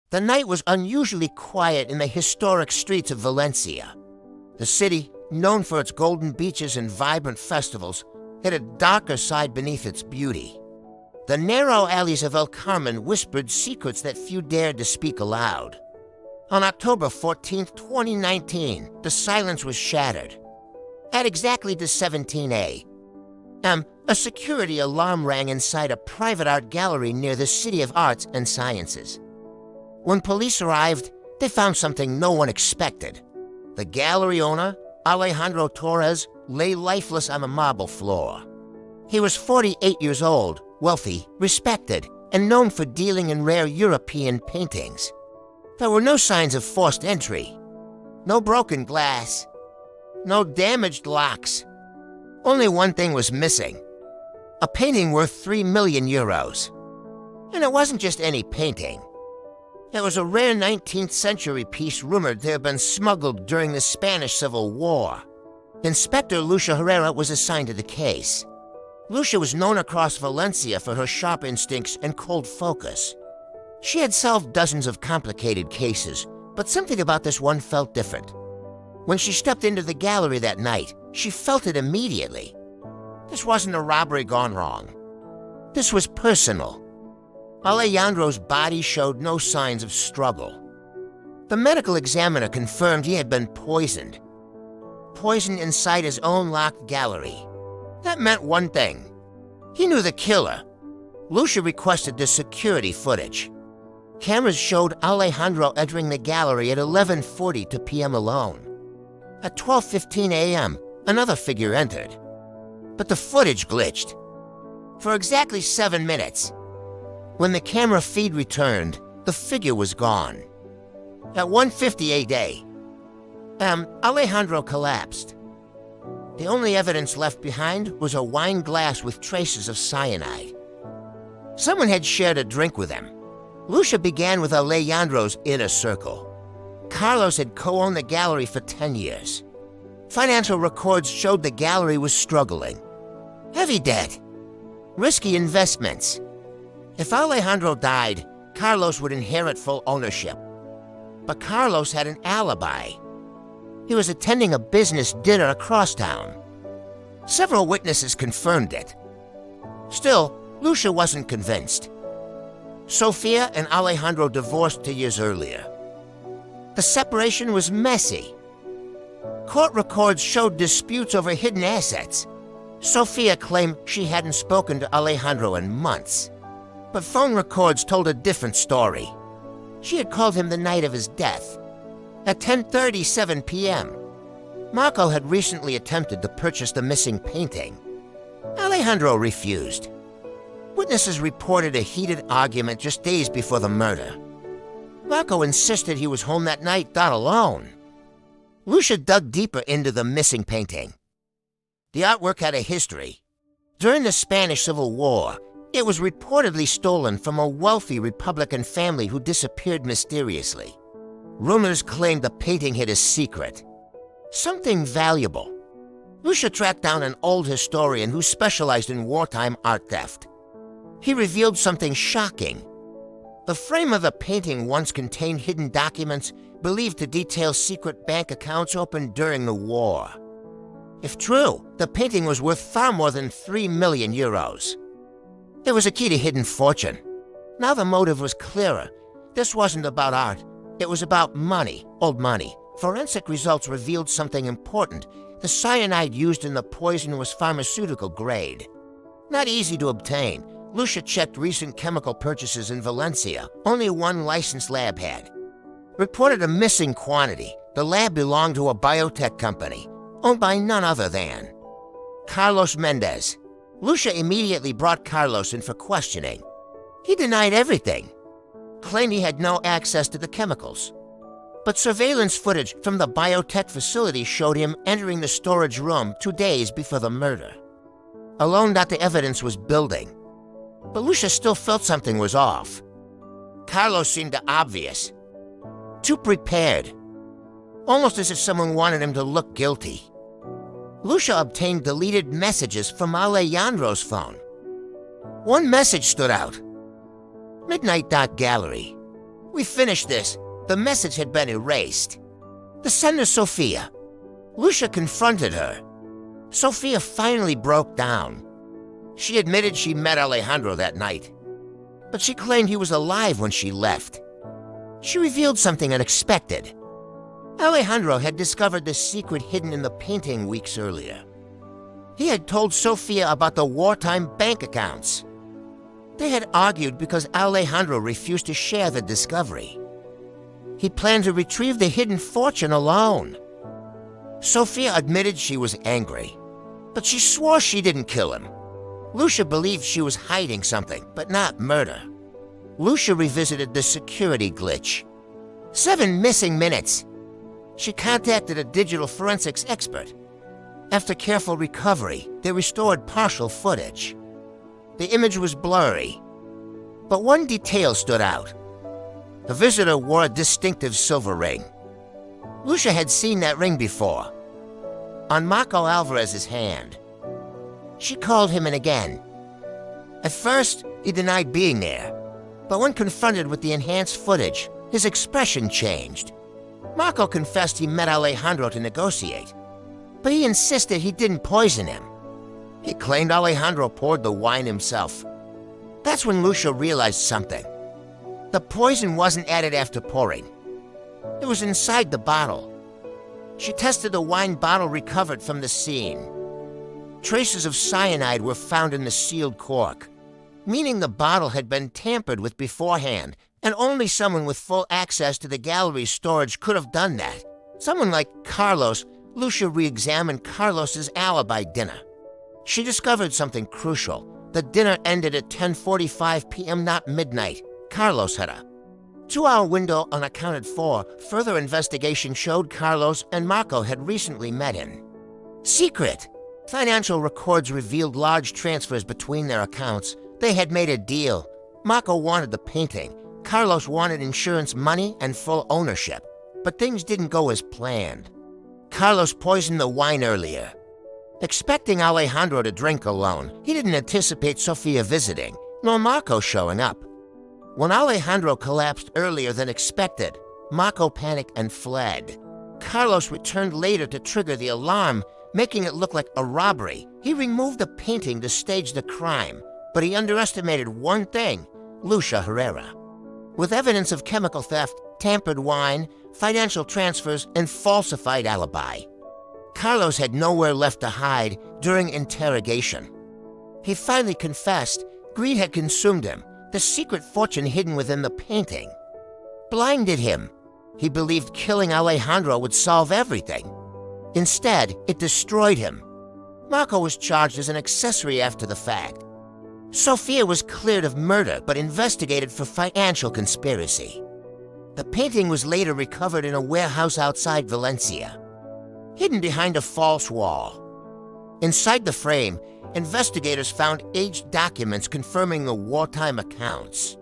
The night was unusually quiet in the historic streets of Valencia. The city, known for its golden beaches and vibrant festivals, had a darker side beneath its beauty. The narrow alleys of El Carmen whispered secrets that few dared to speak aloud. On October 14, 2019, the silence was shattered. At exactly the 17 a.m., a security alarm rang inside a private art gallery near the City of Arts and Sciences. When police arrived, they found something no one expected. The gallery owner, Alejandro Torres, lay lifeless on the marble floor. He was 48 years old, wealthy, respected, and known for dealing in rare European paintings. There were no signs of forced entry. No broken glass. No damaged locks. Only one thing was missing. A painting worth 3 million euros. And it wasn't just any painting. It was a rare 19th century piece rumored to have been smuggled during the Spanish Civil War. Inspector Lucia Herrera was assigned to the case. Lucia was known across Valencia for her sharp instincts and cold focus. She had solved dozens of complicated cases, but something about this one felt different. When she stepped into the gallery that night, she felt it immediately. This wasn't a robbery gone wrong. This was personal. Alejandro's body showed no signs of struggle. The medical examiner confirmed he had been poisoned. Poisoned inside his own locked gallery. That meant one thing. He knew the killer. Lucia requested the security footage. Cameras showed Alejandro entering the gallery at 11:42 p.m. alone. At 12:15 a.m., another figure entered. But the footage glitched. For exactly 7 minutes. When the camera feed returned, the figure was gone. At 1:58 a.m., Alejandro collapsed. The only evidence left behind was a wine glass with traces of cyanide. Someone had shared a drink with him. Lucia began with Alejandro's inner circle. Carlos had co-owned the gallery for 10 years. Financial records showed the gallery was struggling. Heavy debt. Risky investments. If Alejandro died, Carlos would inherit full ownership. But Carlos had an alibi. He was attending a business dinner across town. Several witnesses confirmed it. Still, Lucia wasn't convinced. Sofia and Alejandro divorced 2 years earlier. The separation was messy. Court records showed disputes over hidden assets. Sofia claimed she hadn't spoken to Alejandro in months. But phone records told a different story. She had called him the night of his death. At 10:37 p.m., Marco had recently attempted to purchase the missing painting. Alejandro refused. Witnesses reported a heated argument just days before the murder. Marco insisted he was home that night, not alone. Lucia dug deeper into the missing painting. The artwork had a history. During the Spanish Civil War, it was reportedly stolen from a wealthy Republican family who disappeared mysteriously. Rumors claimed the painting hid a secret. Something valuable. Lucia tracked down an old historian who specialized in wartime art theft. He revealed something shocking. The frame of the painting once contained hidden documents believed to detail secret bank accounts opened during the war. If true, the painting was worth far more than 3 million euros. It was a key to hidden fortune. Now the motive was clearer. This wasn't about art. It was about money, old money. Forensic results revealed something important. The cyanide used in the poison was pharmaceutical grade. Not easy to obtain. Lucia checked recent chemical purchases in Valencia. Only one licensed lab had. Reported a missing quantity. The lab belonged to a biotech company, owned by none other than Carlos Mendez. Lucia immediately brought Carlos in for questioning. He denied everything, claimed he had no access to the chemicals. But surveillance footage from the biotech facility showed him entering the storage room 2 days before the murder. Alone that the evidence was building. But Lucia still felt something was off. Carlos seemed obvious. Too prepared. Almost as if someone wanted him to look guilty. Lucia obtained deleted messages from Alejandro's phone. One message stood out. Midnight Gallery. We finished this. The message had been erased. The sender, Sophia. Lucia confronted her. Sophia finally broke down. She admitted she met Alejandro that night, but she claimed he was alive when she left. She revealed something unexpected. Alejandro had discovered the secret hidden in the painting weeks earlier. He had told Sophia about the wartime bank accounts. They had argued because Alejandro refused to share the discovery. He planned to retrieve the hidden fortune alone. Sophia admitted she was angry, but she swore she didn't kill him. Lucia believed she was hiding something, but not murder. Lucia revisited the security glitch. 7 missing minutes. She contacted a digital forensics expert. After careful recovery, they restored partial footage. The image was blurry, but one detail stood out. The visitor wore a distinctive silver ring. Lucia had seen that ring before, on Marco Alvarez's hand. She called him in again. At first, he denied being there, but when confronted with the enhanced footage, his expression changed. Marco confessed he met Alejandro to negotiate, but he insisted he didn't poison him. He claimed Alejandro poured the wine himself. That's when Lucia realized something. The poison wasn't added after pouring. It was inside the bottle. She tested the wine bottle recovered from the scene. Traces of cyanide were found in the sealed cork, meaning the bottle had been tampered with beforehand, and only someone with full access to the gallery's storage could have done that. Someone like Carlos. Lucia re-examined Carlos's alibi dinner. She discovered something crucial. The dinner ended at 10:45 p.m., not midnight. Carlos had a 2-hour window unaccounted for. Further investigation showed Carlos and Marco had recently met in secret. Financial records revealed large transfers between their accounts. They had made a deal. Marco wanted the painting. Carlos wanted insurance money and full ownership. But things didn't go as planned. Carlos poisoned the wine earlier. Expecting Alejandro to drink alone, he didn't anticipate Sophia visiting, nor Marco showing up. When Alejandro collapsed earlier than expected, Marco panicked and fled. Carlos returned later to trigger the alarm, making it look like a robbery. He removed the painting to stage the crime, but he underestimated one thing: Lucia Herrera. With evidence of chemical theft, tampered wine, financial transfers, and falsified alibi, Carlos had nowhere left to hide during interrogation. He finally confessed. Greed had consumed him. The secret fortune hidden within the painting blinded him. He believed killing Alejandro would solve everything. Instead, it destroyed him. Marco was charged as an accessory after the fact. Sophia was cleared of murder but investigated for financial conspiracy. The painting was later recovered in a warehouse outside Valencia, hidden behind a false wall. Inside the frame, investigators found aged documents confirming the wartime accounts.